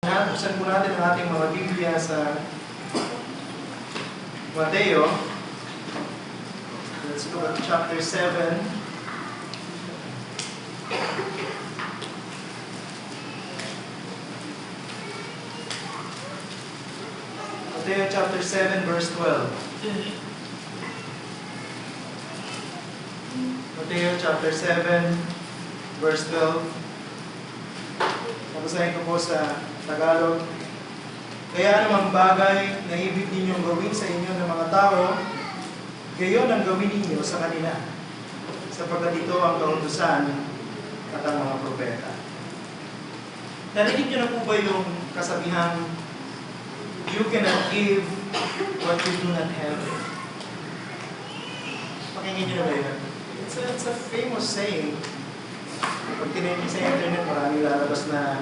Buksan po natin ang ating mga Biblia sa Mateo. Let's go to chapter 7. Mateo chapter 7 verse 12. Mateo chapter 7 verse 12. Babasahin ko po sa Tagalog. Kaya anumang bagay na ibig ninyong gawin sa inyo ng mga tao, gayon ang gawin ninyo sa kanila, sapagkat ito ang kautusan at ang mga propeta. Narinig niyo na po ba yung kasabihan, you cannot give what you do not have? Pakinggan niyo na ba yun? It's a famous saying. Pag tinayin sa internet, maraming lalabas na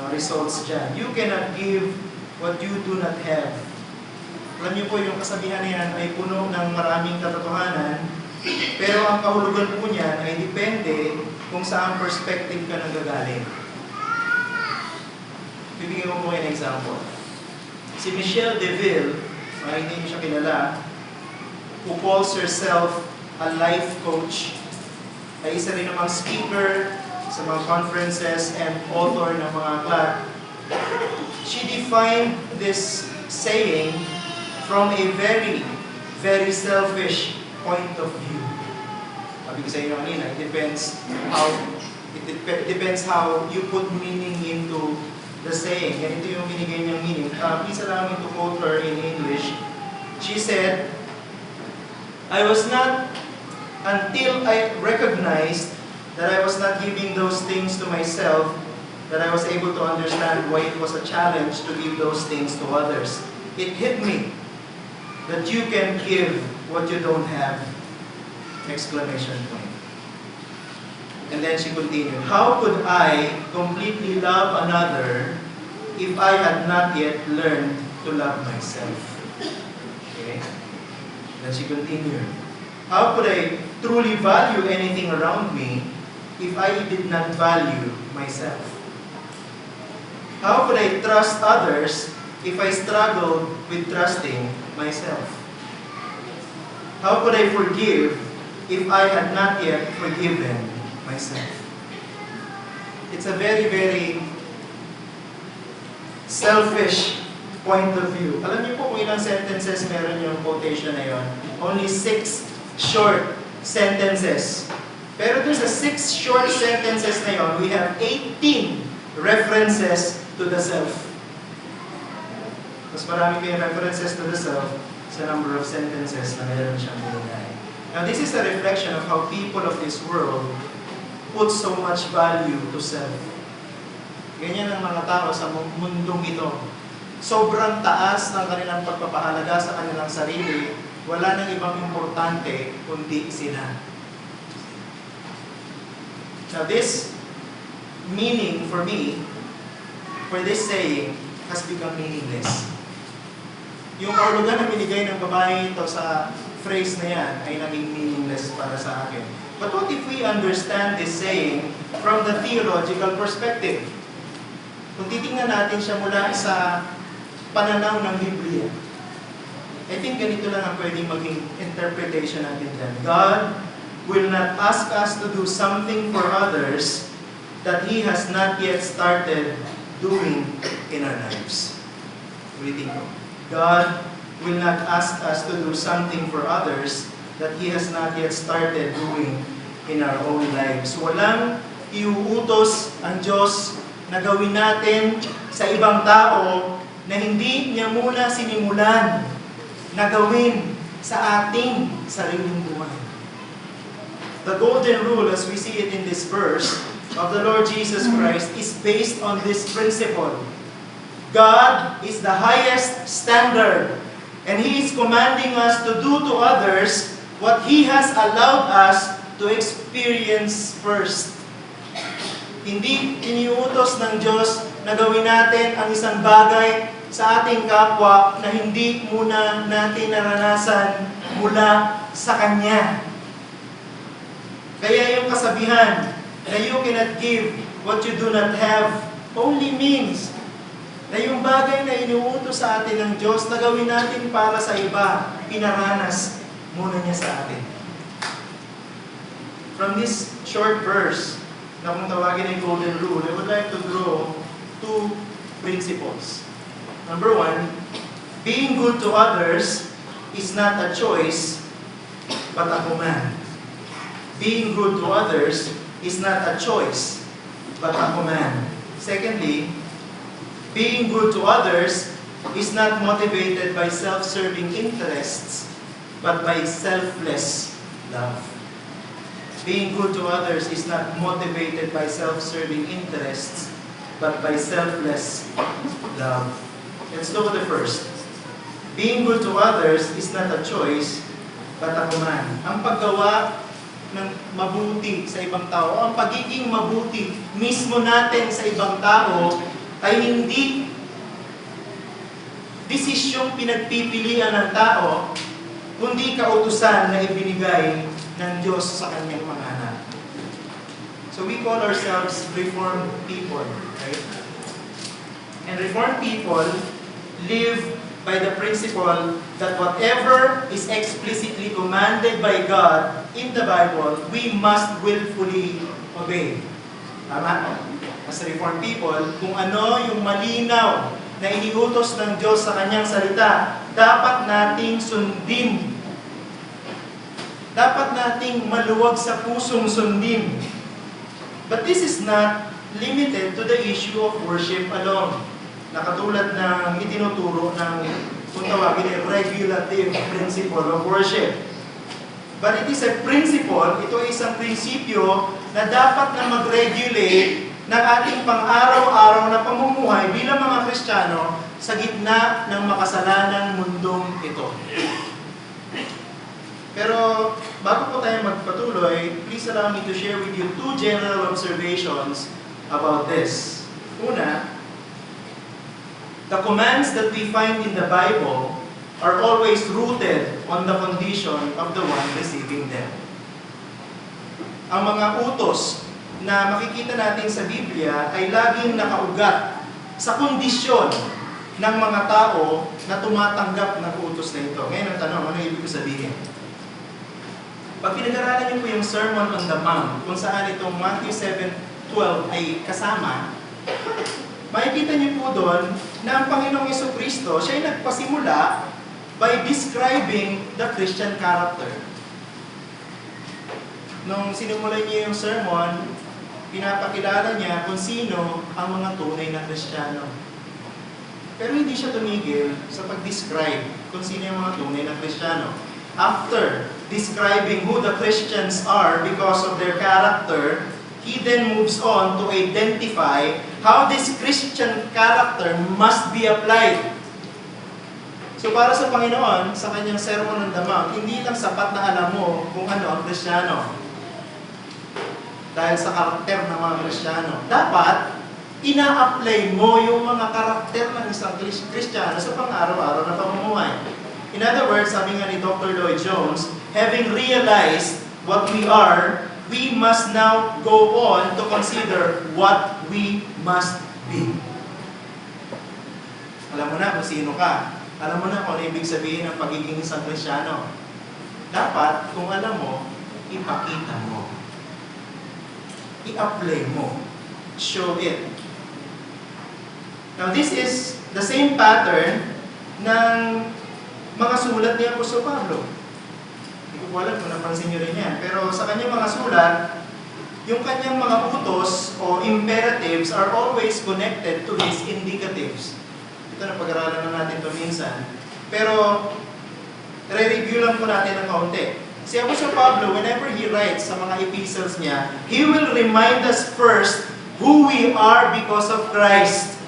results dyan. You cannot give what you do not have. Alam niyo po, yung kasabihan na yan ay puno ng maraming katotohanan, pero ang kahulugan po niyan ay depende kung saan perspective ka nanggagaling. Bibigyan ko po kayo ng example. Si Michelle DeVille, hindi niyo siya kilala, who calls herself a life coach, ay isa rin namang speaker sa mga conferences and author ng mga aklat. She defined this saying from a very, very selfish point of view. Sabi ko sa inyo kanina, it depends how you put meaning into the saying. Ganito yung binigay niyang meaning. Please allow me to quote her in English. She said, I was not until I recognized that I was not giving those things to myself, that I was able to understand why it was a challenge to give those things to others. It hit me that you can give what you don't have! Exclamation point. And then she continued, how could I completely love another if I had not yet learned to love myself? Okay. Then she continued, how could I truly value anything around me if I did not value myself? How could I trust others if I struggled with trusting myself? How could I forgive if I had not yet forgiven myself? It's a very, very selfish point of view. Alam niyo po kung ilang sentences meron yung quotation na yun? Only 6 short sentences. Pero dun sa 6 short sentences na yun, we have 18 references to the self. Mas marami kayong references to the self sa number of sentences na meron siyang binigay. Now, this is a reflection of how people of this world put so much value to self. Ganyan ang mga tao sa mundong ito. Sobrang taas ng kanilang pagpapahalaga sa kanilang sarili, wala nang ibang importante kundi sila. Now this meaning for me, for this saying, has become meaningless. Yung kahulugan na binigay ng babae ito sa phrase na yan ay naging meaningless para sa akin. But what if we understand this saying from the theological perspective? Kung titingnan natin siya mula sa pananaw ng Biblia, I think ganito lang ang pwedeng maging interpretation natin dyan. God will not ask us to do something for others that He has not yet started doing in our lives. Ulitin ko. God will not ask us to do something for others that He has not yet started doing in our own lives. Walang iuutos ang Diyos na gawin natin sa ibang tao na hindi niya muna sinimulan na gawin sa ating sariling buhay. The golden rule, as we see it in this verse, of the Lord Jesus Christ is based on this principle. God is the highest standard, and He is commanding us to do to others what He has allowed us to experience first. Hindi iniutos ng Diyos na gawin natin ang isang bagay sa ating kapwa na hindi muna natin naranasan mula sa Kanya. Kaya yung kasabihan na you cannot give what you do not have only means na yung bagay na inuutos sa atin ng Diyos na gawin natin para sa iba, pinaranas muna niya sa atin. From this short verse, na kung tawagin ay golden rule, I would like to draw two principles. Number one, being good to others is not a choice, but a command. Being good to others is not a choice, but a command. Secondly, being good to others is not motivated by self-serving interests, but by selfless love. Being good to others is not motivated by self-serving interests, but by selfless love. Let's look at the first. Being good to others is not a choice, but a command. Ang paggawa ng mabuti sa ibang tao, ang pagiging mabuti mismo natin sa ibang tao, ay hindi desisyong pinagpipilian ng tao, kundi kautusan na ibinigay ng Diyos sa kanyang mga anak. So we call ourselves Reformed people, right? And Reformed people live by the principle that whatever is explicitly commanded by God in the Bible, we must willfully obey. Tama? As Reformed people, kung ano yung malinaw na iniutos ng Diyos sa kanyang salita, dapat nating sundin. Dapat nating maluwag sa pusong sundin. But this is not limited to the issue of worship alone. Nakatulad ng itinuturo ng kung tawagin ay regulative principle of worship. But it is a principle, ito ay isang prinsipyo na dapat na mag-regulate ng ating pang-araw-araw na pamumuhay bilang mga Kristiyano sa gitna ng makasalanang mundong ito. Pero bago po tayo magpatuloy, please allow me to share with you two general observations about this. Una, the commands that we find in the Bible are always rooted on the condition of the one receiving them. Ang mga utos na makikita natin sa Biblia ay laging nakaugat sa kondisyon ng mga tao na tumatanggap ng utos na ito. Ngayon ang tanong, ano ibig ko sabihin? Pag pinag-aralan niyo po yung Sermon on the Mount, kung saan itong Matthew 7:12 ay kasama, makikita niyo po doon na ang Panginoong Jesucristo, siya ay nagpasimula by describing the Christian character. Nung sinimulan niya yung sermon, pinapakilala niya kung sino ang mga tunay na Kristiyano. Pero hindi siya tumigil sa pag-describe kung sino yung mga tunay na Kristiyano. After describing who the Christians are because of their character, he then moves on to identify how this Christian character must be applied. So para sa Panginoon, sa kanyang Sermon on the Mount, hindi lang sapat na alam mo kung ano ang Kristiyano. Dahil sa karakter ng mga Kristiyano. Dapat, ina-apply mo yung mga karakter ng isang Kristiyano sa pang-araw-araw na pamumuhay. In other words, sabi nga ni Dr. Lloyd Jones, having realized what we are, we must now go on to consider what we must be. Alam mo na kung sino ka. Alam mo na kung ano ibig sabihin ng pagiging isang Kristiyano. Dapat, kung alam mo, ipakita mo. I-apply mo. Show it. Now, this is the same pattern ng mga sulat ni Apostol Pablo. Hindi ko alam kung napansin nyo rin yan. Pero sa kanyang mga sulat, yung kanyang mga utos o imperatives are always connected to his indicatives. Ito na pag-aralan na natin ito minsan. Pero, re-review lang po natin ng kaunti. Si Apostol Pablo, whenever he writes sa mga epistles niya, he will remind us first who we are because of Christ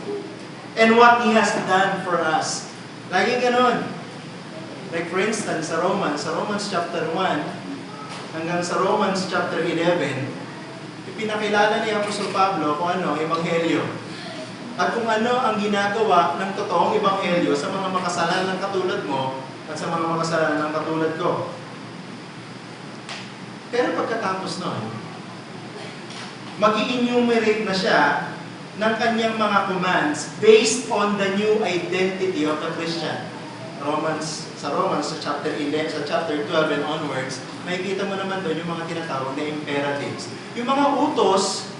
and what He has done for us. Laging ganun. Like for instance, sa Romans chapter 1 hanggang sa Romans chapter 11, ipinakilala ni Apostol Pablo kung ano, Ebanghelyo. At kung ano ang ginagawa ng totoong Ebanghelyo sa mga makasalanan ng katulad mo at sa mga makasalanan ng katulad ko. Pero pagkatapos nun, mag-i-enumerate na siya ng kanyang mga commands based on the new identity of the Christian. Sa Romans, sa chapter 11, sa chapter 12 and onwards, makikita mo naman doon yung mga tinatawag na imperatives. Yung mga utos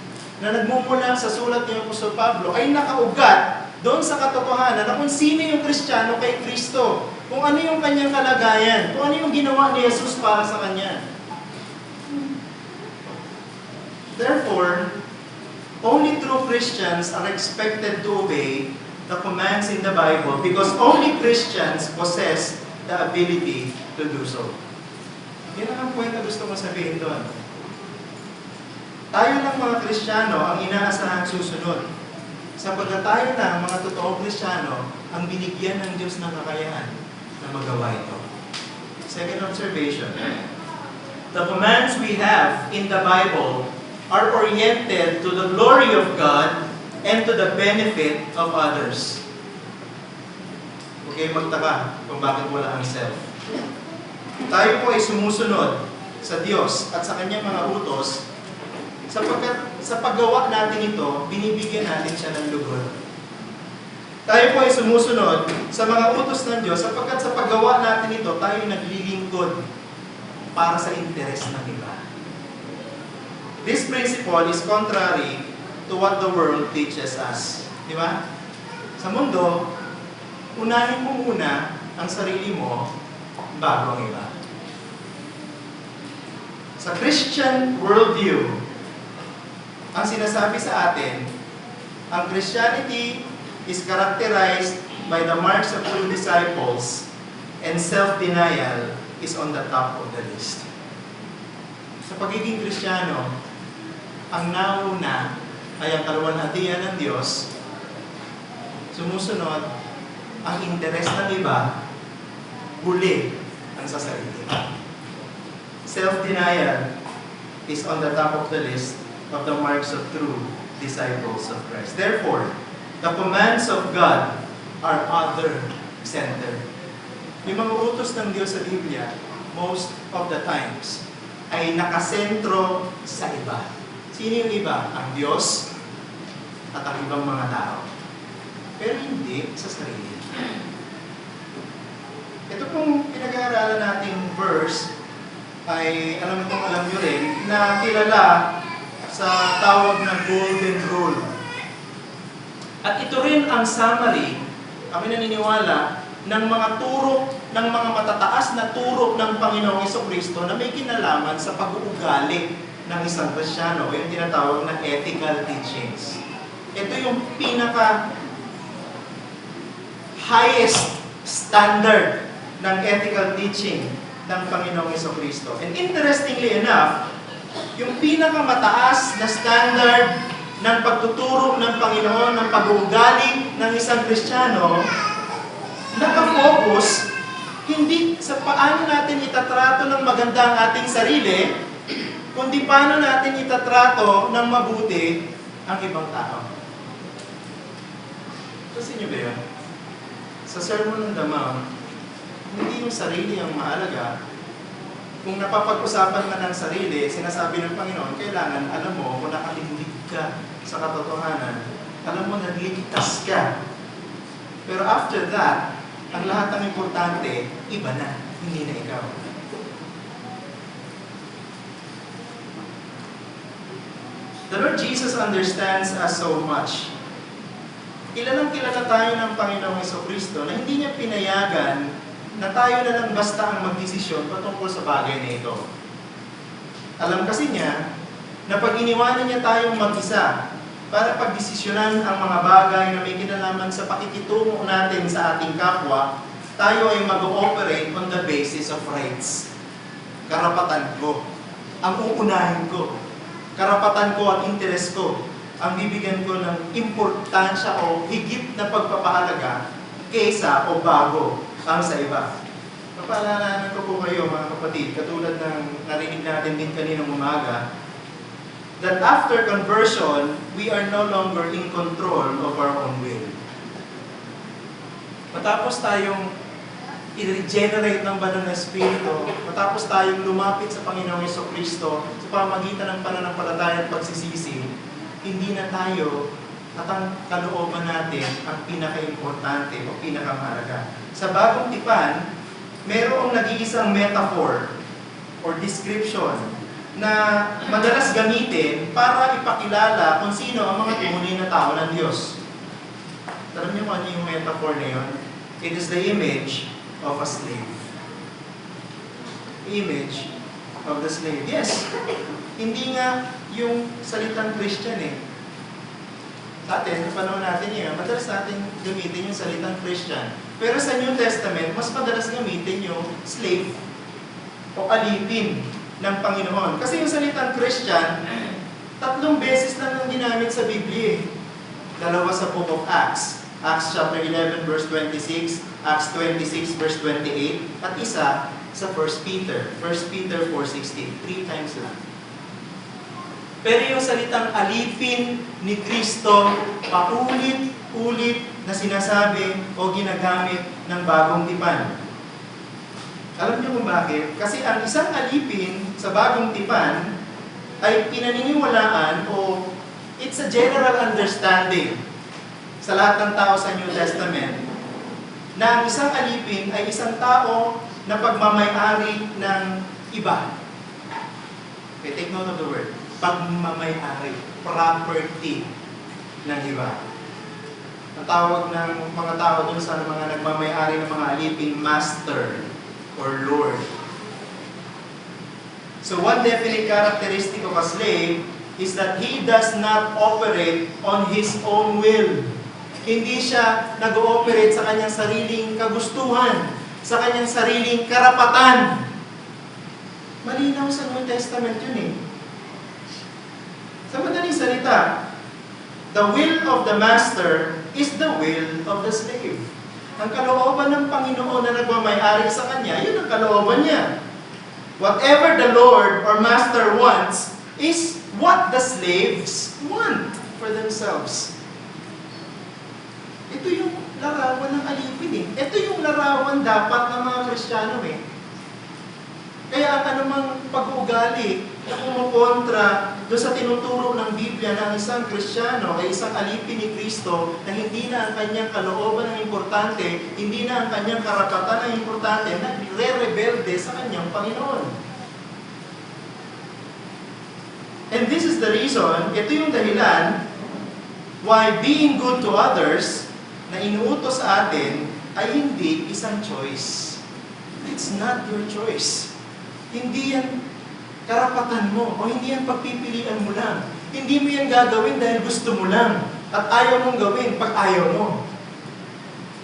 na nagmumula sa sulat ni Apostol Pablo ay nakaugat doon sa katotohanan na kung sino yung Kristiyano kay Kristo, kung ano yung kanyang kalagayan, kung ano yung ginawa ni Jesus para sa kanya. Therefore, only true Christians are expected to obey the commands in the Bible because only Christians possess the ability to do so. Yan ang point na gusto ko sabihin doon. Tayo ng mga Kristiyano ang inaasahan susunod. Sapagkat tayo na mga totoong Kristiyano ang binigyan ng Diyos ng kakayahan na magawa ito. Second observation. The commands we have in the Bible are oriented to the glory of God and to the benefit of others. Okay, magtaka kung bakit wala ang self. Tayo po ay sumusunod sa Diyos at sa Kanyang mga utos sapagkat sa paggawa natin ito, binibigyan natin siya ng lugod. Tayo po ay sumusunod sa mga utos ng Diyos sapagkat sa paggawa natin ito, tayo ay naglilingkod para sa interes ng iba. This principle is contrary to what the world teaches us. Di ba? Sa mundo, unahin mo muna ang sarili mo bago ang iba. Sa Christian worldview, ang sinasabi sa atin, ang Christianity is characterized by the marks of true disciples and self-denial is on the top of the list. Sa pagiging Kristiyano, ang nauna ay ang kaluwalhatian ng Diyos, sumusunod ang interes ng iba, huli ang sa sarili. Self-denial is on the top of the list of the marks of true disciples of Christ. Therefore, the commands of God are other-centered. Yung mga utos ng Diyos sa Biblia, most of the times, ay nakasentro sa iba. Sino yung iba? Ang Diyos at ang ibang mga tao. Pero hindi sa sarili. Ito pong pinag-aaralan nating verse ay alam nyo rin na kilala sa tawag na golden rule. At ito rin ang summary, kami naniniwala, ng mga turo, ng mga matataas na turo ng Panginoong Jesucristo na may kinalaman sa pag-uugali ng isang Kristiyano o yung tinatawag na ethical teachings. Ito yung pinaka highest standard ng ethical teaching ng Panginoong Jesucristo. And interestingly enough, yung pinakamataas na standard ng pagtuturo ng Panginoon, ng pag-uugali ng isang Kristiyano, nakafocus hindi sa paano natin itatrato ng maganda ang ating sarili, kundi paano natin itatrato ng mabuti ang ibang tao. Kasi nyo ba yun? Sa Sermon on the Mount, hindi yung sarili ang mahalaga. Kung napapag-usapan man ng sarili, sinasabi ng Panginoon, kailangan alam mo kung nakalindig ka sa katotohanan, alam mo nagligtas ka. Pero after that, ang lahat ng importante, iba na, hindi na ikaw. The Lord Jesus understands us so much. Kilalang kilala tayo ng Panginoong Jesucristo na hindi niya pinayagan na tayo na lang basta ang magdesisyon patungkol sa bagay na ito. Alam kasi niya na pag iniwanan niya tayong mag-isa para pagdesisyonan ang mga bagay na may kinalaman sa pakikitungo natin sa ating kapwa, tayo ay mag-ooperate on the basis of rights. Karapatan ko, ang uunahin ko, karapatan ko at interes ko, ang bibigyan ko ng importansya o higit na pagpapahalaga kaysa o bago ang sa iba. Papaalalanan ko po kayo mga kapatid, katulad ng narinig natin din kaninang umaga, that after conversion, we are no longer in control of our own will. Matapos tayong i-regenerate ng banal na Espiritu, matapos tayong lumapit sa Panginoong Jesucristo sa pamagitan ng pananampalataya at pagsisisi, hindi na tayo at ang kalooban natin ang pinaka-importante o pinakamahalaga. Sa bagong tipan, mayroong nag-iisang metaphor or description na madalas gamitin para ipakilala kung sino ang mga tunay na tao ng Diyos. Alam niyo kung ano yung metaphor na yun? It is the image of a slave. Image of the slave. Yes, hindi nga yung salitang Christian eh. Sa atin, sa panahon natin yun, madalas natin gamitin yung salitang Christian. Pero sa New Testament, mas madalas gamitin yung slave o alipin ng Panginoon. Kasi yung salitang Christian, 3 beses lang ang ginamit sa Biblia. 2 sa Book of Acts. Acts chapter 11 verse 26, Acts 26 verse 28, at isa sa 1 Peter. 1 Peter 4:16. 3 times lang. Pero yung salitang alipin ni Kristo, paulit-ulit na sinasabi o ginagamit ng bagong tipan. Alam niyo kung bakit? Kasi ang isang alipin sa bagong tipan ay pinaniniwalaan o it's a general understanding sa lahat ng tao sa New Testament na ang isang alipin ay isang tao na pagmamay-ari ng iba. Okay, take note of the word. Pagmamay-ari, property ng iba. Ang tawag ng mga tao dun sa mga nagmamay-ari ng mga alipin, master or lord. So one definite characteristic of a slave is that he does not operate on his own will. Hindi siya nag-ooperate sa kanyang sariling kagustuhan, sa kanyang sariling karapatan. Malinaw sa New Testament yun eh. Sa madaling salita, the will of the master is the will of the slave. Ang kalooban ng Panginoon na nagmamay-ari sa kanya, yun ang kalooban niya. Whatever the Lord or master wants is what the slaves want for themselves. Ito yung larawan ng alipin eh. Ito yung larawan dapat ng mga Kristiyano eh. Kaya ang anumang pag-uugali na kumukontra doon sa tinuturo ng Biblia na ang isang Kristiyano ay isang alipin ni Kristo na hindi na ang kanyang kalooban ang importante, hindi na ang kanyang karapatan ang importante, nagre-rebelde sa kanyang Panginoon. And this is the reason, ito yung dahilan why being good to others na inuutos sa atin ay hindi isang choice. It's not your choice. Hindi yan karapatan mo o hindi yan pagpipilian mo lang. Hindi mo yan gagawin dahil gusto mo lang at ayaw mong gawin pag ayaw mo.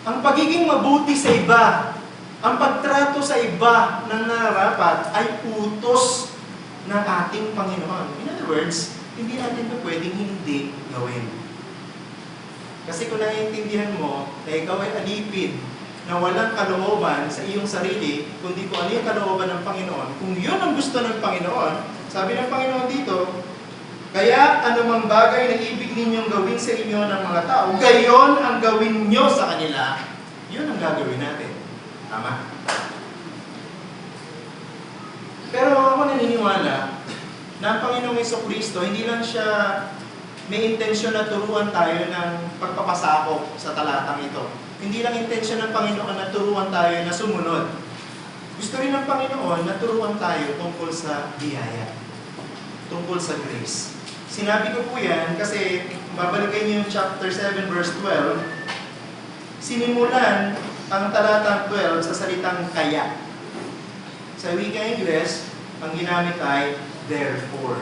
Ang pagiging mabuti sa iba, ang pagtrato sa iba ng nararapat ay utos ng ating Panginoon. In other words, hindi natin ito pwedeng hindi gawin. Kasi kung naiintindihan mo na ikaw ay alipin na walang kalooban sa iyong sarili, kundi kung ano yung kalooban ng Panginoon, kung yun ang gusto ng Panginoon, sabi ng Panginoon dito, kaya anumang bagay na ibig ninyong gawin sa inyo ng mga tao, gayon ang gawin nyo sa kanila, yun ang gagawin natin. Tama? Pero ako naniniwala na ang Panginoong Jesucristo, hindi lang siya may intensyon na turuan tayo ng pagpapasakop sa talatang ito. Hindi lang intensyon ng Panginoon na turuan tayo na sumunod. Gusto rin ng Panginoon na turuan tayo tungkol sa biyaya, tungkol sa grace. Sinabi ko po yan kasi babalikan niyo yung chapter 7 verse 12. Sinimulan ang talatang 12 sa salitang kaya. Sa wika Ingles, ang ginamit ay therefore.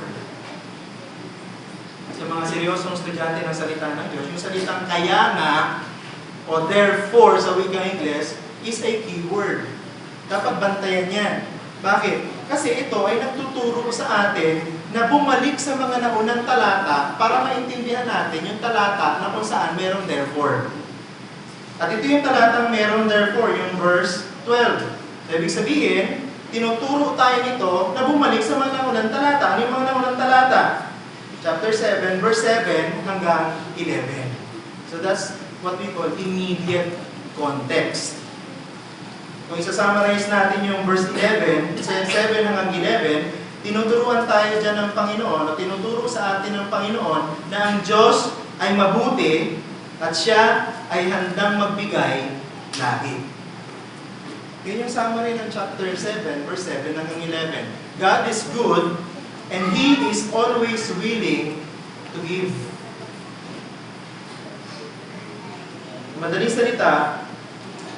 Sa mga seryosong estudyante ng salita ng Diyos, yung salitang kaya nga o therefore sa wika Ingles is a keyword. Dapat bantayan yan. Bakit? Kasi ito ay nagtuturo sa atin na bumalik sa mga naunang talata para maintindihan natin yung talata na kung saan merong therefore. At ito yung talatang merong therefore, yung verse 12. Ibig sabihin, tinuturo tayo nito na bumalik sa mga naunang talata. Ano yung mga naunang talata? Chapter 7, verse 7 hanggang 11. So that's what we call immediate context. Kung isa-summarize natin yung verse 11, 7 hanggang 11, tinuturuan tayo dyan ng Panginoon, o tinuturo sa atin ng Panginoon na ang Diyos ay mabuti at siya ay handang magbigay lagi. Yun yung summary ng chapter 7, verse 7 hanggang 11. God is good and He is always willing to give. Madaling salita,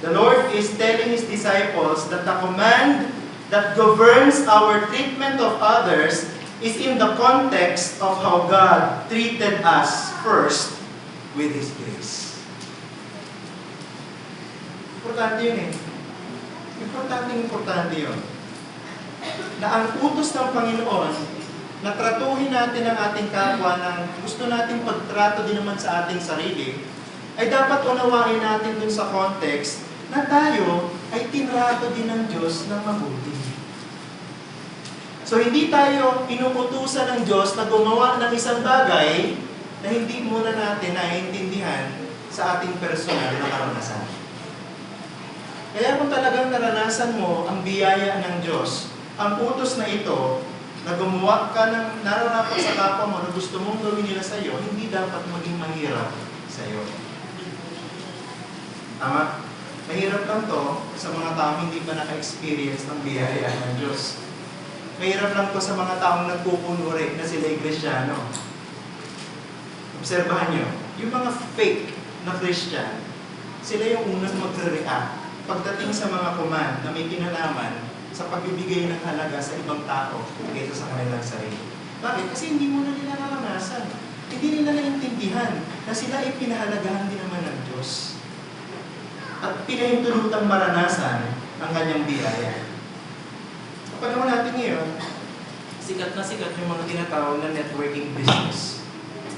the Lord is telling His disciples that the command that governs our treatment of others is in the context of how God treated us first with His grace. Importante yun eh. Importante yun. Na ang utos ng Panginoon na tratuhin natin ang ating kapwa ng gusto nating pagtrato din naman sa ating sarili, ay dapat unawain natin dun sa context na tayo ay tinrato din ng Diyos ng mabuti. So hindi tayo inuutusan ng Diyos na gumawa ng isang bagay na hindi muna natin naiintindihan sa ating personal na karanasan. Kaya kung talagang naranasan mo ang biyaya ng Diyos, ang utos na ito, na gumawa ka ng nararapat sa kapwa mo na gusto mong gawin nila sa iyo, hindi dapat maging mahirap sa iyo. Tama? Mahirap lang to sa mga taong hindi pa naka-experience ng biyaya ng Diyos. Mahirap lang to sa mga taong nagpupunuri na sila ay Kristiyano. Obserbahan nyo, yung mga fake na Christian, sila yung unang magre-react pagdating sa mga command na may kinalaman sa pagbibigay ng halaga sa ibang tao kaysa sa kanilang sarili. Bakit? Kasi hindi mo na nila naranasan. Hindi nila naintindihan na sila ay pinahalagahan din naman ng Diyos. At pinahintulutang maranasan ang kanyang biyaya. Kapag naman natin ngayon, sikat na sikat yung mga tinatawag na networking business.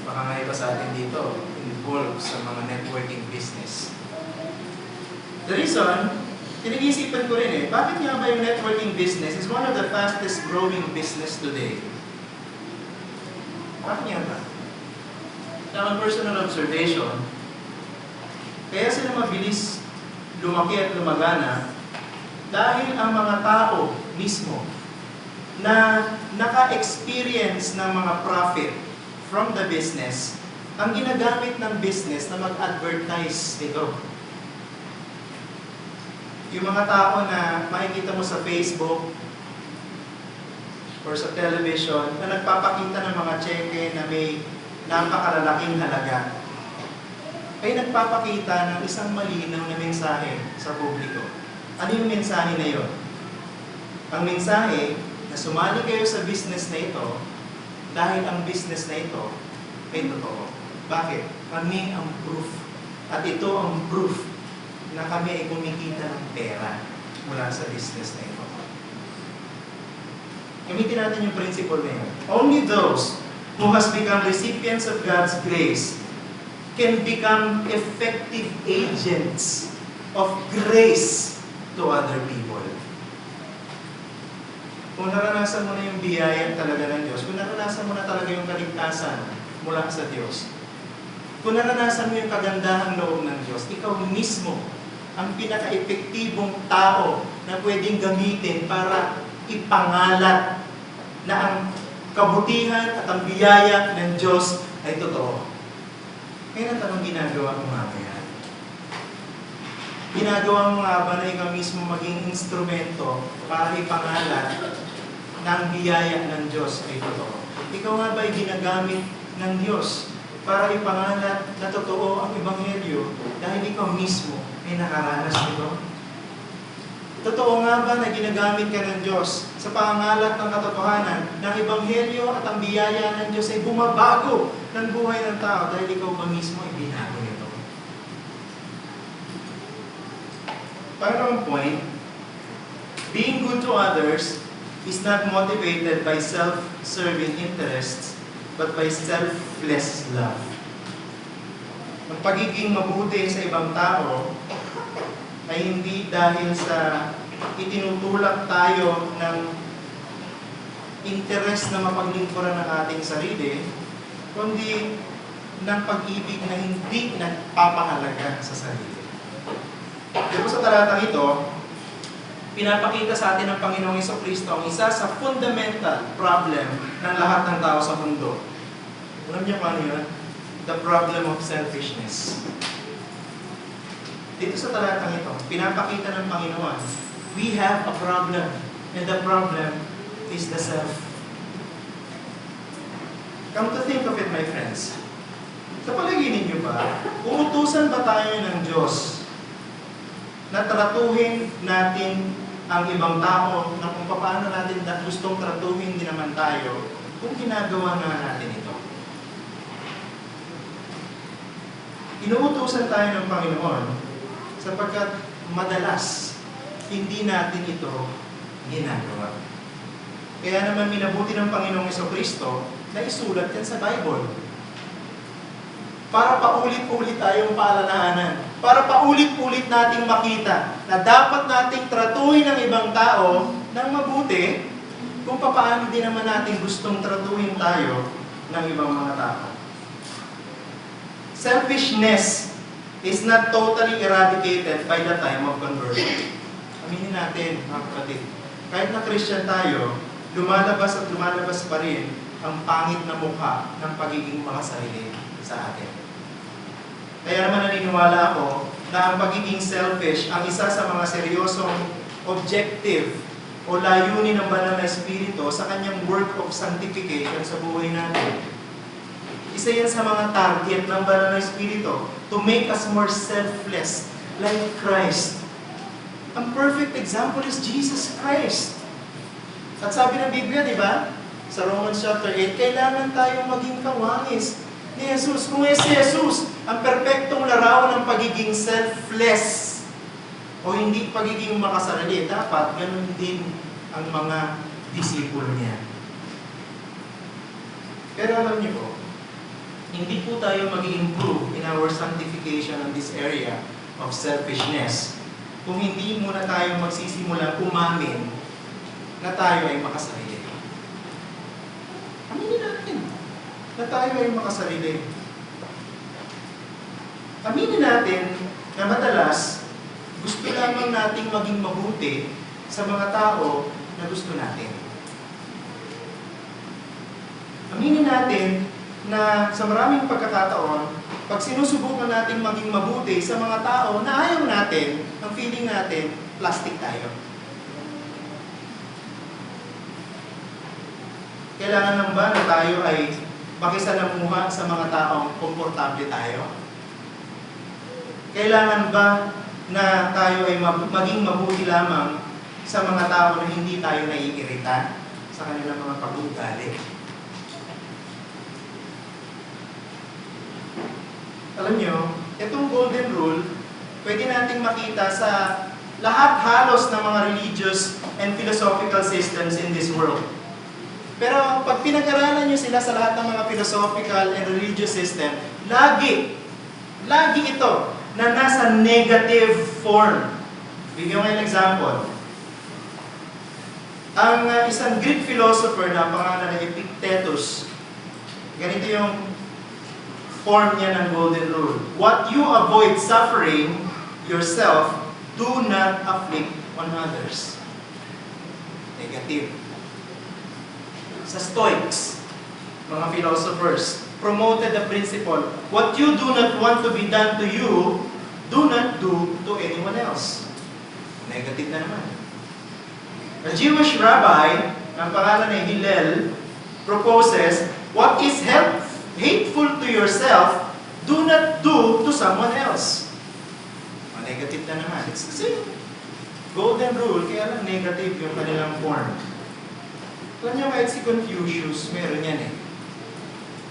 Baka nga iba sa atin dito, involved sa mga networking business. The reason, pinag-iisipan ko rin bakit nga ba yung networking business is one of the fastest growing business today? Bakit nga ba? Sa personal observation, kaya sila mabilis lumaki at lumagana dahil ang mga tao mismo na naka-experience ng mga profit from the business, ang ginagamit ng business na mag-advertise nito. Yung mga tao na makikita mo sa Facebook or sa television na nagpapakita ng mga cheque na may napakalalaking halaga, ay nagpapakita ng isang malinaw na mensahe sa publiko. Ano yung mensahe na yun? Ang mensahe na sumali kayo sa business na ito dahil ang business na ito ay totoo. Bakit? Kami ang proof. At ito ang proof na kami ay kumikita ng pera mula sa business na ito. Gamitin natin yung principle na yun. Only those who has become recipients of God's grace can become effective agents of grace to other people. Kung naranasan mo na yung biyaya talaga ng Diyos, kung naranasan mo na talaga yung kaligtasan mula sa Diyos, kung naranasan mo yung kagandahang loob ng Diyos, ikaw mismo ang pinaka-epektibong tao na pwedeng gamitin para ipangalat na ang kabutihan at ang biyaya ng Diyos ay totoo. Kaya anong ginagawa mo nga kaya? Ginagawa mo nga ba na ikaw mismo maging instrumento para ipangalat na ang biyaya ng Diyos ay totoo? Ikaw nga ba ay ginagamit ng Diyos para ipangalat na totoo ang Ebanghelyo dahil ikaw mismo ay nakaranas nito? Totoo nga ba na ginagamit ka ng Diyos sa pangalat ng katotohanan ng Ebanghelyo at ang biyaya ng Diyos ay bumabago ng buhay ng tao dahil ikaw ba mismo ay binago nito? Pangalawang point, being good to others is not motivated by self-serving interests but by selfless love. Ang pagiging mabuti sa ibang tao ay hindi dahil sa itinutulak tayo ng interes na mapaglingkuran ng ating sarili, kundi ng pag-ibig na hindi nagpapahalaga sa sarili. Diba sa talatang ito, pinapakita sa atin ng Panginoong Jesucristo ang isa sa fundamental problem ng lahat ng tao sa mundo. Alam niyo kung ano yun? the problem of selfishness. Dito sa talatang ito, pinapakita ng Panginoon, we have a problem, and the problem is the self. Come to think of it, my friends. Sa palagay ninyo ba, uutusan ba tayo ng Diyos na tratuhin natin ang ibang tao na kung paano natin gustong tratuhin din naman tayo kung ginagawa nga natin ito? Inuutusan tayo ng Panginoon sapagkat madalas hindi natin ito ginagawa. Kaya naman minabuti ng Panginoong Jesucristo na isulat yan sa Bible. Para paulit-ulit tayong paalalahanan. Para paulit-ulit nating makita na dapat nating tratuhin ang ibang tao ng mabuti kung paano din naman natin gustong tratuhin tayo ng ibang mga tao. Selfishness is not totally eradicated by the time of conversion. Aminin natin, mga kapatid. Kahit na Christian tayo, lumalabas at lumalabas pa rin ang pangit na mukha ng pagiging makasarili sa atin. Kaya naman naniniwala ako na ang pagiging selfish ang isa sa mga seryosong objective o layunin ng banal na Espiritu sa kanyang work of sanctification sa buhay natin. Isa yan sa mga target ng banal na Espiritu, to make us more selfless, like Christ. Ang perfect example is Jesus Christ. At sabi ng Biblia, di ba? Sa Romans chapter 8, kailangan tayong maging kawangis ni Jesus. Kung si Jesus, ang perpektong larawan ng pagiging selfless o hindi pagiging makasarili, dapat ganun din ang mga disipulo niya. Pero alam niyo po, hindi po tayo mag-improve in our sanctification in this area of selfishness kung hindi muna tayo magsisimula umamin na tayo ay makasarili. Aminin natin na tayo ay makasarili. Aminin natin na madalas gusto lamang nating maging mabuti sa mga tao na gusto natin. Aminin natin na sa maraming pagkakataon, pag sinusubukan natin maging mabuti sa mga tao na ayaw natin, ang feeling natin, plastic tayo. Kailangan lang ba na tayo ay makisalamuha sa mga taong komportable tayo? Kailangan ba na tayo ay maging mabuti lamang sa mga tao na hindi tayo naiirita sa kanilang mga pag-uugali? Alam nyo, itong golden rule, pwede nating makita sa lahat halos ng mga religious and philosophical systems in this world. Pero pag pinag-aralan nyo sila sa lahat ng mga philosophical and religious system, lagi ito na nasa negative form. Bigyan ko ng example. Ang isang Greek philosopher na pangalan na Epictetus, ganito yung form niya ng golden rule. What you avoid suffering yourself, do not afflict on others. Negative. Sa Stoics, mga philosophers, promoted the principle, what you do not want to be done to you, do not do to anyone else. Negative na naman. A Jewish rabbi, ang pangalan ay Hillel, proposes, what is hateful to yourself, do not do to someone else. Negative na naman. It's the same golden rule, kaya lang negative yung kanilang form. Alam nyo, kahit si Confucius, meron yan eh.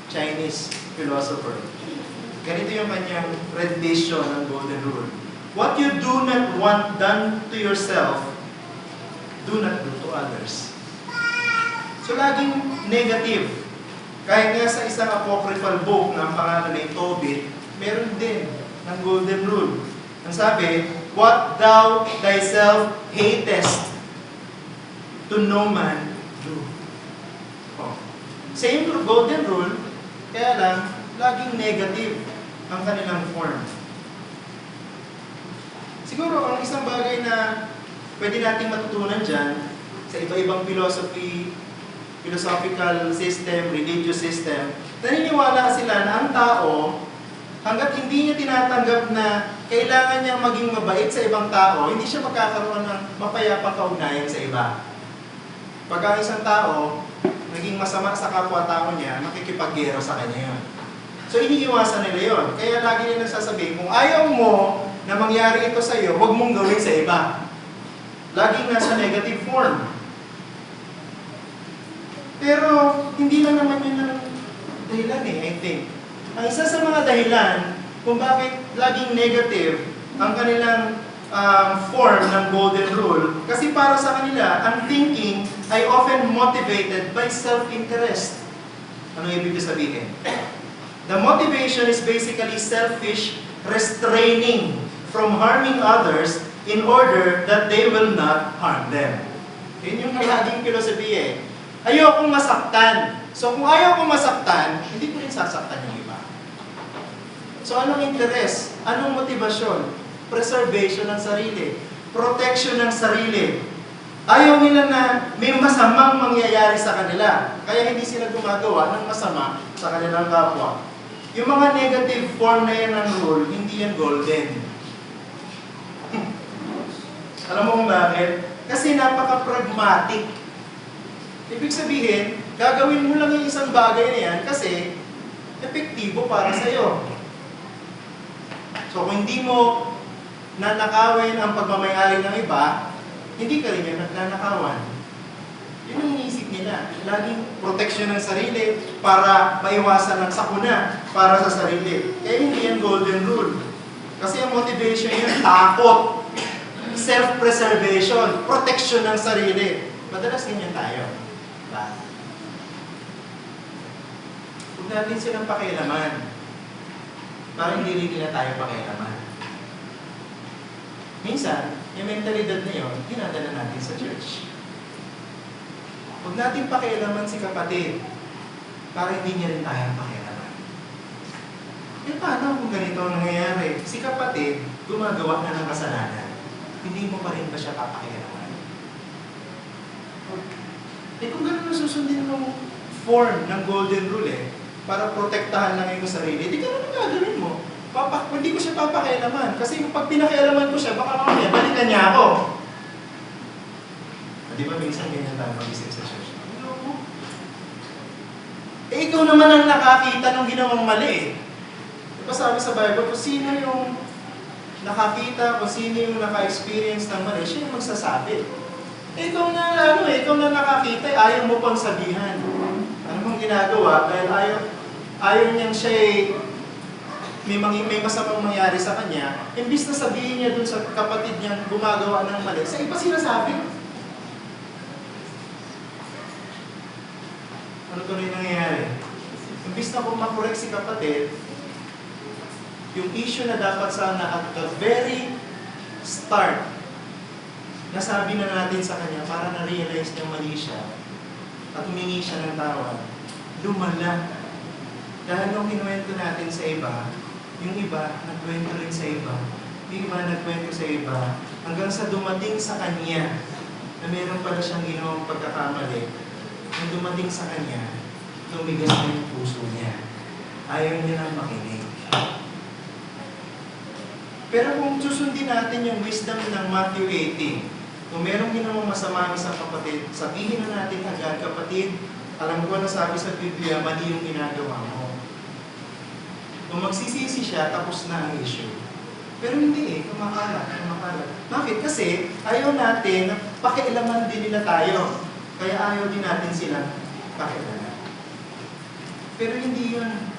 Chinese philosopher. Ganito yung kanyang rendition ng golden rule. What you do not want done to yourself, do not do to others. So, laging negative. Kahit nga sa isang apocryphal book na ang pangalan ay Tobit, meron din ng golden rule. Ang sabi, what thou thyself hatest, to no man do. Oh. Same golden rule, kaya lang, laging negative ang kanilang form. Siguro, ang isang bagay na pwede nating matutunan dyan, sa iba-ibang philosophical system, religious system, Naniniwala sila na ang tao, hanggat hindi niya tinatanggap na kailangan niyang maging mabait sa ibang tao, hindi siya magkakaroon ng mapayapang kaugnayan sa iba. Pag ang isang tao, naging masama sa kapwa-tao niya, makikipaggero sa kanya yun. So, iniiwasan nila yun. Kaya lagi nila sasabihin, kung ayaw mo na mangyari ito sa iyo, huwag mong gawin sa iba. Laging nasa negative form. Pero, hindi lang naman yun ang dahilan I think. Ang isa sa mga dahilan kung bakit laging negative ang kanilang form ng golden rule, kasi para sa kanila, ang thinking ay often motivated by self-interest. Ano ibig sabihin? The motivation is basically selfish restraining from harming others in order that they will not harm them. Yun yung laging filosofiya Ayokong masaktan. So kung ayaw kong masaktan, hindi ko rin sasaktan yung iba. So anong interest? Anong motibasyon? Preservation ng sarili. Protection ng sarili. Ayaw nila na may masamang mangyayari sa kanila. Kaya hindi sila gumagawa ng masama sa kanilang kapwa. Yung mga negative form na yan ng rule, hindi yan golden. Alam mo kung bakit? Kasi napaka-pragmatic. Ibig sabihin, gagawin mo lang yung isang bagay na yan kasi epektibo para sa'yo. So kung hindi mo nanakawin ang pagmamayari ng iba, hindi ka rin yung nanakawan. Yun ang iniisip nila. Laging protection ng sarili para maiwasan ng sakuna para sa sarili. Kaya hindi yan golden rule. Kasi ang motivation yun, takot, self-preservation, protection ng sarili. Madalas ganyan tayo. Diba? Huwag natin silang pakialaman. Parang hindi rin nila tayo pakialaman. Minsan, yung mentalidad na yun, dinadala natin sa church. Huwag natin pakialaman si kapatid para hindi niya rin tayo pakialaman. E paano kung ganito ang nangyayari? Si kapatid, gumagawa na ng kasalanan. Hindi mo pa rin ba siya papakialaman? Eh kung gano'n nasusundin mong form ng golden rule para protektahan lang yung sarili, di gano'n ang gagawin mo. Hindi ko siya papakialaman. Kasi pag pinakialaman ko siya, baka mamaya, balikan niya ako. Di ba minsan ganyan tayo mag-isip sa church? No. Eh ikaw naman ang nakakita ng ginawang mali Di ba sabi sa Bible, kung sino yung nakakita, kung sino yung naka-experience ng mali, siya yung magsasabi. Eh ikaw na nakakita, ayaw mo pang sabihan. Ano bang ginagawa? Dahil ayaw niyang siya may masamang mangyari sa kanya, imbis na sabihin niya dun sa kapatid niyang gumagawa ng mali, sa iba sinasabi. Ano tuloy nangyayari? Imbis na kung makorek si kapatid, yung issue na dapat sana at the very start, nasabi na natin sa kanya para na-realize niya mali siya at humingi siya ng tawad, lumala. Dahil nung kinuwento natin sa iba, yung iba, nagkwento rin sa iba. Yung iba, nagkwento sa iba. Hanggang sa dumating sa kanya na meron pala siyang ginawang pagkakamali. Nung dumating sa kanya, tumigas na yung puso niya. Ayaw niya nang makinig. Pero kung susundin natin yung wisdom ng Matthew 18, kung merong ginawang masama ang isang kapatid, sabihin na natin agad, kapatid, alam ko na sabi sa Biblia, mali yung ginagawa mo. Kung magsisisi siya, tapos na ang issue. Pero hindi kumakalat. Bakit? Kasi ayaw natin, pakialaman din nila tayo. Kaya ayaw din natin silang pakialaman. Pero hindi yun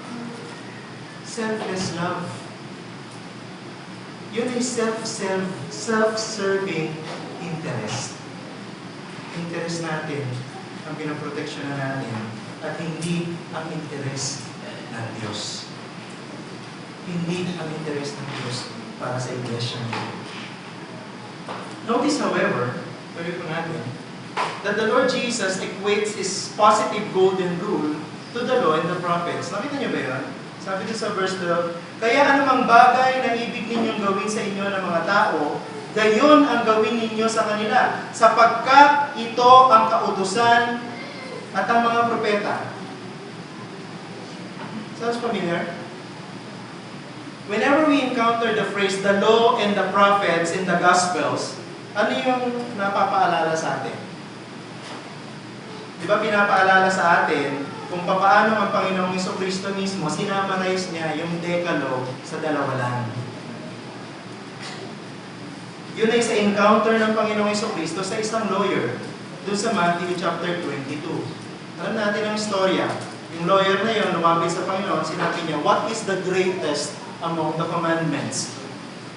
selfless love. Yun ay self-serving interest. Interest natin ang pinaproteksyon na natin at hindi ang interest ng Diyos. Hindi ang interest ng Diyos para sa iglesia niya. Notice, however, tuloy ko natin, that the Lord Jesus equates His positive golden rule to the law and the prophets. Nakita niyo ba yun? Sabi dito sa verse 12, kaya anumang bagay na ibig ninyong gawin sa inyo ng mga tao, gayon ang gawin ninyo sa kanila, sapagkat ito ang kautusan at ang mga propeta. Sounds familiar? Whenever we encounter the phrase, the law and the prophets in the Gospels, ano yung napapaalala sa atin? Di ba pinapaalala sa atin kung paano ang Panginoong Jesucristo mismo sinamarize niya yung Decalogue sa dalawa lang. Yun ay sa encounter ng Panginoong Jesucristo sa isang lawyer doon sa Matthew chapter 22. Alam natin ang istorya. Yung lawyer na yun, lumapit sa Panginoon, sinabi niya, what is the greatest among the commandments?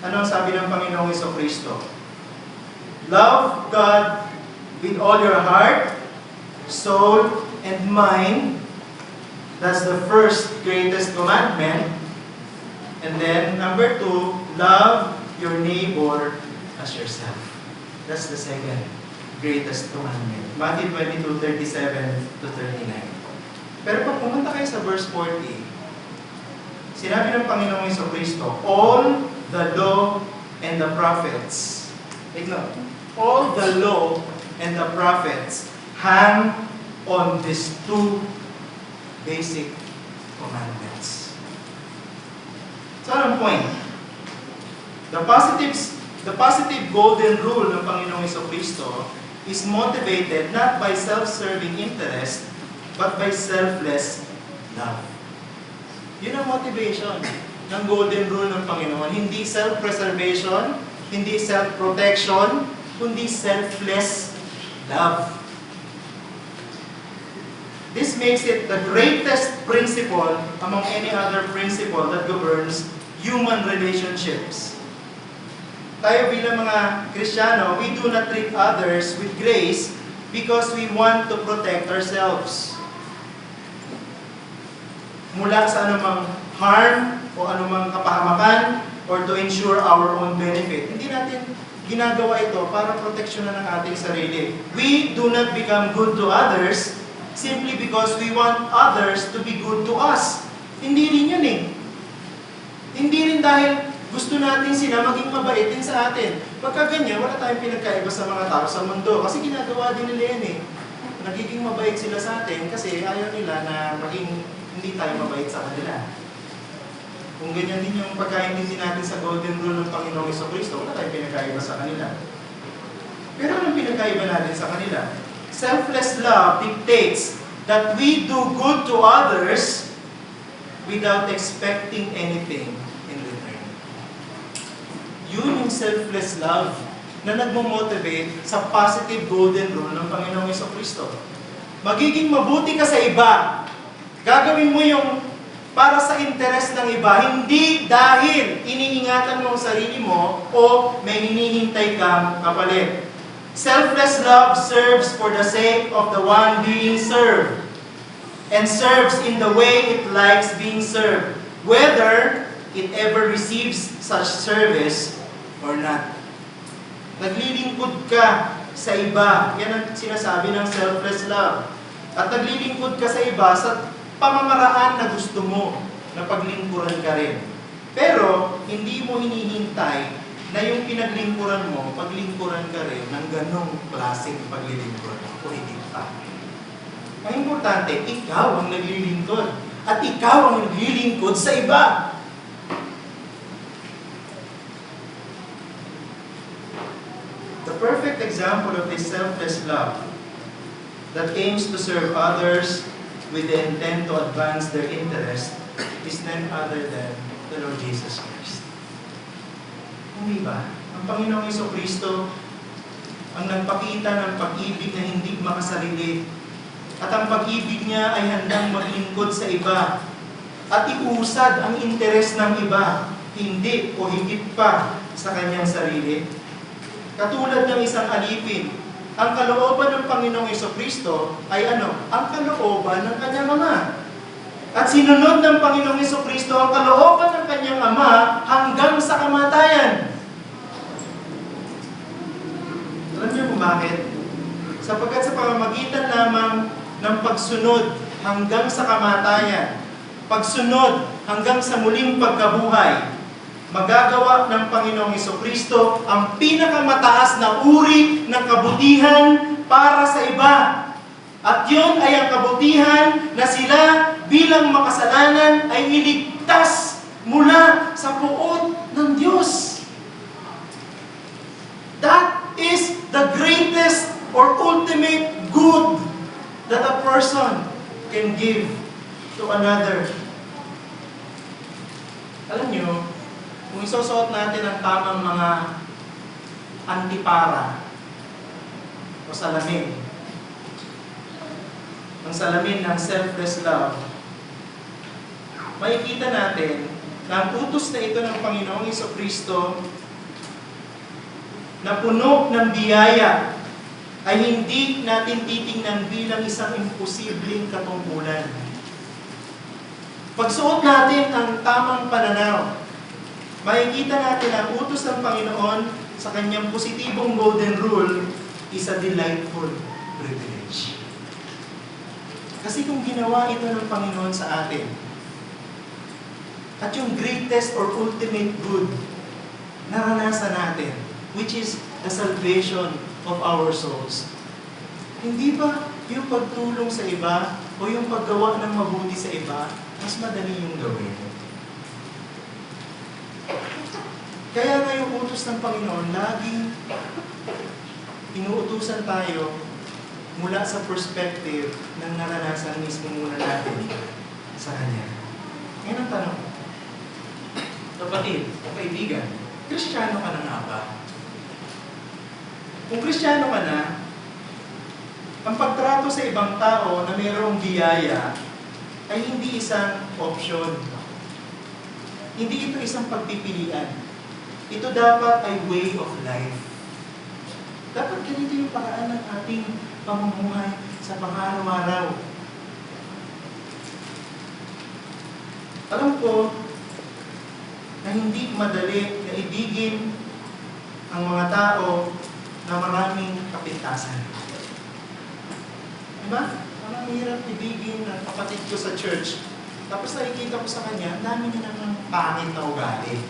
Ano ang sabi ng Panginoong Jesucristo? Love God with all your heart, soul, and mind. That's the first greatest commandment. And then, number 2, love your neighbor as yourself. That's the second greatest commandment. Matthew 22:37-39. Pero pag pumunta kayo sa verse 40, sinabi ng Panginoong Jesucristo, all the law and the prophets, ignore, all the law and the prophets hang on these two basic commandments. So, anong point? The positive golden rule ng Panginoong Jesucristo is motivated not by self-serving interest, but by selfless love. Yun ang motivation ng golden rule ng Panginoon. Hindi self-preservation, hindi self-protection, kundi selfless love. This makes it the greatest principle among any other principle that governs human relationships. Tayo bilang mga Kristiyano, we do not treat others with grace because we want to protect ourselves. Mula sa anumang harm o anumang kapahamakan or to ensure our own benefit. Hindi natin ginagawa ito para proteksyonan ang ating sarili. We do not become good to others simply because we want others to be good to us. Hindi rin yun eh. Hindi rin dahil gusto natin sila maging mabait din sa atin. Pagka ganyan, wala tayong pinagkaiba sa mga tao sa mundo. Kasi ginagawa din nila yan eh. Nagiging mabait sila sa atin kasi ayaw nila na maging hindi tayo mabait sa kanila. Kung ganyan din yung pagkaintindi natin sa golden rule ng Panginoong Jesucristo, wala tayong pinagkaiba sa kanila. Pero anong pinagkaiba natin sa kanila? Selfless love dictates that we do good to others without expecting anything in return. Yun yung selfless love na nagmo-motivate sa positive golden rule ng Panginoong Jesucristo. Magiging mabuti ka sa iba. Gagawin mo yung para sa interes ng iba, hindi dahil iniingatan mo ang sarili mo o may hinihintay kang kapalit. Selfless love serves for the sake of the one being served and serves in the way it likes being served, whether it ever receives such service or not. Naglilingkod ka sa iba. Yan ang sinasabi ng selfless love. At naglilingkod ka sa iba sa pamamaraan na gusto mo na paglingkuran ka rin. Pero, hindi mo hinihintay na yung pinaglingkuran mo, paglingkuran ka rin ng ganong klaseng paglilingkuran o higit pa. Ang importante, ikaw ang naglilingkod at ikaw ang naglilingkod sa iba. The perfect example of this selfless love that aims to serve others with the intent to advance their interest is none other than the Lord Jesus Christ. Hindi ba? Ang Panginoong Jesucristo ang nagpakita ng pag-ibig na hindi makasarili. At ang pag-ibig niya ay handang maglingkod sa iba. At iusad ang interes ng iba, hindi o higit pa sa kanyang sarili. Katulad ng isang alipin, ang kalooban ng Panginoong Jesucristo ay ano? Ang kalooban ng kanyang ama. At sinunod ng Panginoong Jesucristo ang kalooban ng kanyang ama hanggang sa kamatayan. Alam niyo kung bakit? Sapagkat sa pamamagitan lamang ng pagsunod hanggang sa kamatayan, pagsunod hanggang sa muling pagkabuhay, magagawa ng Panginoong Jesucristo ang pinakamataas na uri ng kabutihan para sa iba. At yun ay ang kabutihan na sila bilang makasalanan ay iligtas mula sa puot ng Diyos. That is the greatest or ultimate good that a person can give to another. Alam nyo, kung isusuot natin ang tamang mga antipara o salamin, ang salamin ng selfless love, makikita natin na ang utos na ito ng Panginoong Jesucristo na puno ng biyaya ay hindi natin titingnan bilang isang imposibleng katungkulan. Pagsuot natin ang tamang pananaw, makikita natin ang utos ng Panginoon sa kanyang positibong golden rule is a delightful privilege. Kasi kung ginawa ito ng Panginoon sa atin, at yung greatest or ultimate good naranasan natin, which is the salvation of our souls. Hindi ba yung pagtulong sa iba o yung paggawa ng mabuti sa iba, mas madali yung gawin? Kaya nga yung utos ng Panginoon, laging inuutusan tayo mula sa perspective ng naranasan mismo muna natin sa Kanya. Ngayon ang tanong, kapatid o kaibigan, Kristiyano ka na nga ba? Kung Kristiyano ka na, ang pagtrato sa ibang tao na mayroong biyaya ay hindi isang option. Hindi ito isang pagpipilian. Ito dapat ay way of life. Dapat ganito yung paraan ng ating pamumuhay sa pang-araw-araw. Alam ko na hindi madali na ibigin ang mga tao na maraming kapintasan. Diba? Parang hirap ibigin ng kapatid ko sa church. Tapos nakikita ko sa kanya, dami na namang pangit na ugali.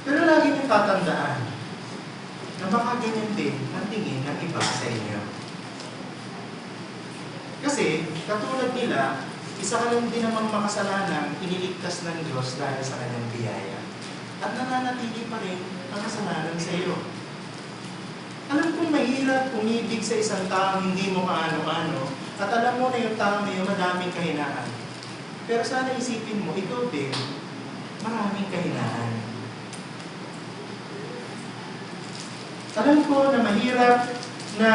Pero lagi niyong tatandaan na baka ganyan din ang tingin ng iba sa inyo. Kasi, katulad nila, isa ka lang din namang makasalanan, iniligtas ng Diyos dahil sa kanyang biyaya. At nananatili pa rin ang kasalanan sa iyo. Alam kong mahirap umibig sa isang taong hindi mo kaano-ano, at alam mo na yung tao na yung madaming kahinaan. Pero sana isipin mo, ikaw din, maraming kahinaan. Alam ko na mahirap na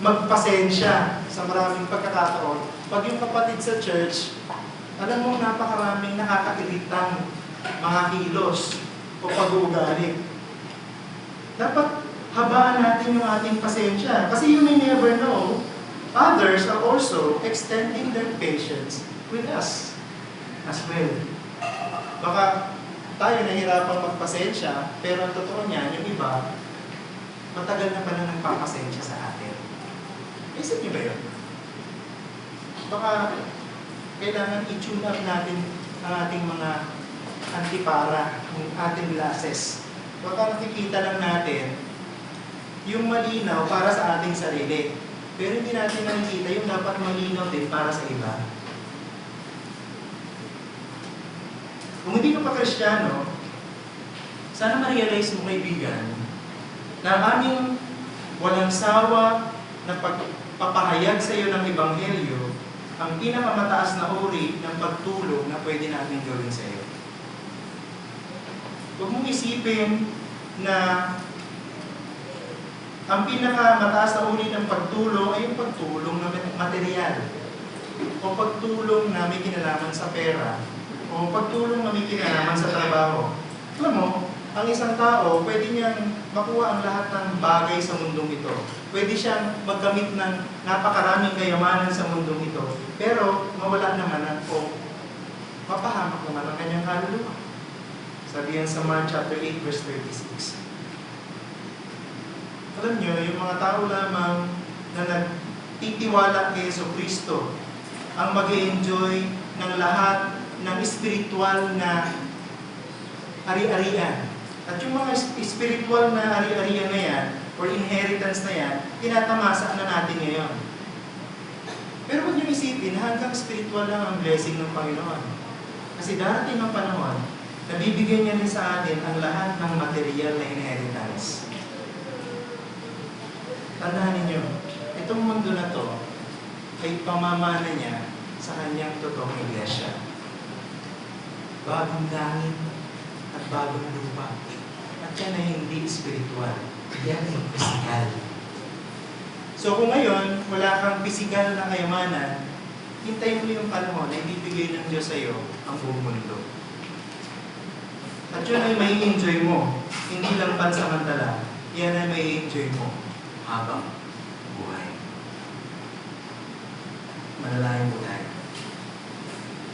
magpasensya sa maraming pagkakataon. Pag yung kapatid sa church, alam mo napakaraming nakakairitang mga kilos o pag-uugali. Dapat habaan natin yung ating pasensya. Kasi you may never know, others are also extending their patience with us as well. Baka tayo nahirapang magpasensya, pero ang totoo niyan, yung iba, matagal na pala nagpapasensya sa atin. Isip niyo ba yun? Baka kailangan i-tune up natin ang ating mga antipara, yung ating glasses. Baka nakikita lang natin yung malinaw para sa ating sarili. Pero hindi natin nakikita yung dapat malinaw din para sa iba. Kung hindi ka pa Kristiyano, sana ma-realize mo, kaibigan, na ang aming walang sawa na pagpapahayag sa iyo ng Ebanghelyo ang pinakamataas na uri ng pagtulong na pwede namin gawin sa iyo. Huwag mong isipin na ang pinakamataas na uri ng pagtulong ay yung pagtulong na material, o pagtulong na may kinalaman sa pera, o pagtulong na may kinalaman sa trabaho. Alam mo, ang isang tao, pwede niyang makuha ang lahat ng bagay sa mundong ito. Pwede siyang magkamit ng napakaraming kayamanan sa mundong ito. Pero mawala naman o mapahamak naman ang kanyang kaluluwa. Sabi yan sa Mark chapter 8, verse 36. Alam niyo, yung mga tao lamang na nagtitiwala kay Jesucristo ang mag-enjoy ng lahat ng spiritual na ari-arian. At yung mga spiritual na ari-arian na yan, or inheritance na yan, tinatamasa na natin ngayon. Pero huwag niyo isipin na hanggang spiritual lang ang blessing ng Panginoon. Kasi darating ang panahon, nabibigyan niya rin sa atin ang lahat ng material na inheritance. Tandaan ninyo, itong mundo na to ay pamamana niya sa kanyang totoong iglesia. Bagong langit at bagong lupa. At yan ay hindi spiritual. Yan ay physical. So kung ngayon, wala kang physical na kayamanan, hintayin mo yung panahon na ibibigay ng Diyos sa iyo ang buong mundo. At yun ay may enjoy mo. Hindi lang pansamantala. Yan ay may enjoy mo habang buhay. Manalangin mo tayo.